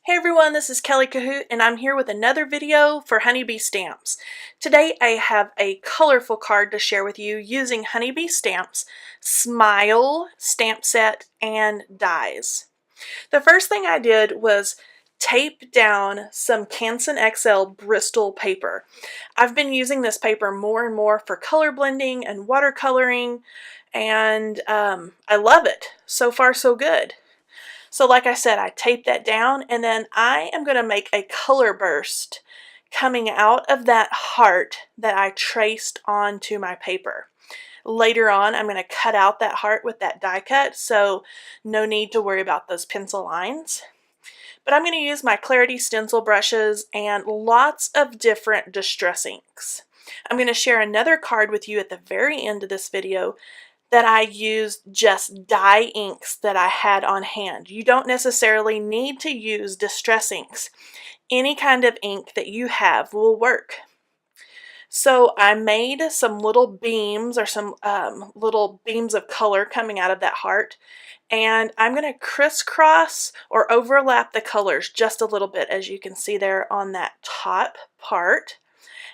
Hey everyone, this is Kelly Cahoot and I'm here with another video for Honeybee Stamps. Today I have a colorful card to share with you using Honeybee Stamps, Smile stamp set, and dies. The first thing I did was tape down some Canson XL Bristol paper. I've been using this paper more and more for color blending and watercoloring, and I love it. So far so good. So like I said, I taped that down, and then I am going to make a color burst coming out of that heart that I traced onto my paper. Later on, I'm going to cut out that heart with that die cut, so no need to worry about those pencil lines. But I'm going to use my Clarity stencil brushes and lots of different distress inks. I'm going to share another card with you at the very end of this video that I used just dye inks that I had on hand. You don't necessarily need to use distress inks. Any kind of ink that you have will work. So I made some little beams or some little beams of color coming out of that heart, and I'm going to crisscross or overlap the colors just a little bit, as you can see there on that top part.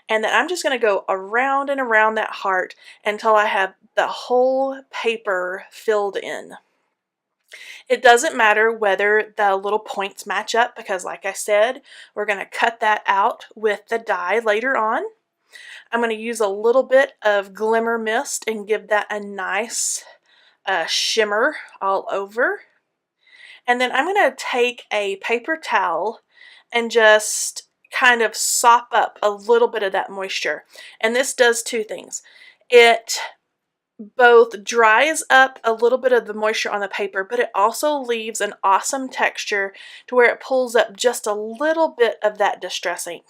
And then I'm just going to go around and around that heart until I have the whole paper filled in. It doesn't matter whether the little points match up, because like I said, we're going to cut that out with the die later on. I'm going to use a little bit of Glimmer Mist and give that a nice shimmer all over. And then I'm going to take a paper towel and just kind of sop up a little bit of that moisture. And this does two things. It both dries up a little bit of the moisture on the paper, but it also leaves an awesome texture to where it pulls up just a little bit of that distress ink.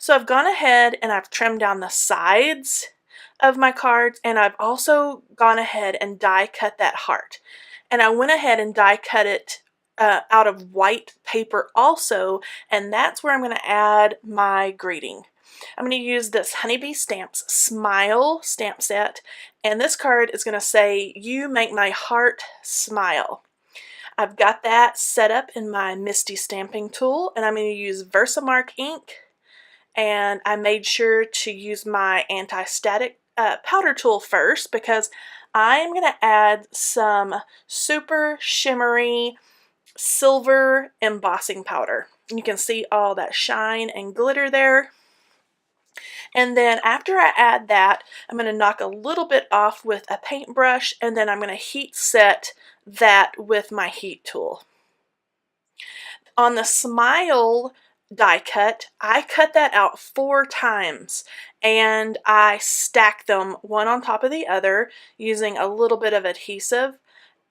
So I've gone ahead and I've trimmed down the sides of my cards, and I've also gone ahead and die cut that heart. And I went ahead and die cut it out of white paper also, and that's where I'm going to add my greeting. I'm going to use this Honeybee Stamps Smile stamp set, and this card is going to say, "You make my heart smile." I've got that set up in my Misty stamping tool, and I'm going to use Versamark ink, and I made sure to use my anti-static powder tool first, because I'm going to add some super shimmery silver embossing powder. You can see all that shine and glitter there. And then after I add that, I'm going to knock a little bit off with a paintbrush, and then I'm going to heat set that with my heat tool. On the Smile die cut, I cut that out 4 times, and I stacked them one on top of the other using a little bit of adhesive.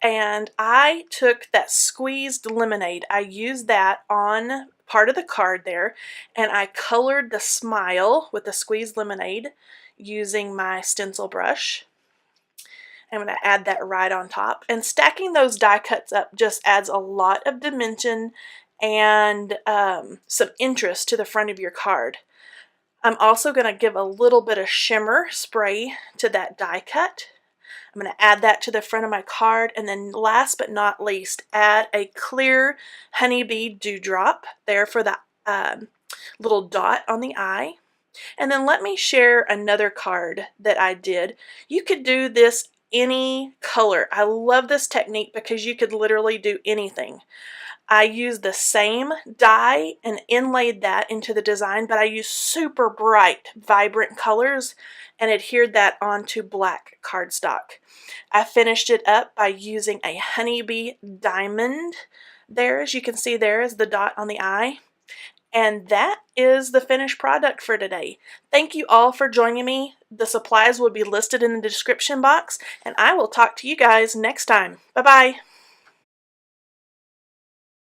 And I took that squeezed lemonade, I used that on part of the card there, and I colored the smile with the squeezed lemonade using my stencil brush. I'm going to add that right on top, and stacking those die cuts up just adds a lot of dimension and some interest to the front of your card. I'm also going to give a little bit of shimmer spray to that die cut. I'm going to add that to the front of my card, and then last but not least, add a clear Honeybee dewdrop there for the little dot on the eye. And then let me share another card that I did. You could do this any color. I love this technique because you could literally do anything. I used the same die and inlaid that into the design, but I used super bright, vibrant colors and adhered that onto black cardstock. I finished it up by using a Honeybee diamond there, as you can see there is the dot on the eye. And that is the finished product for today. Thank you all for joining me. The supplies will be listed in the description box, and I will talk to you guys next time. Bye-bye.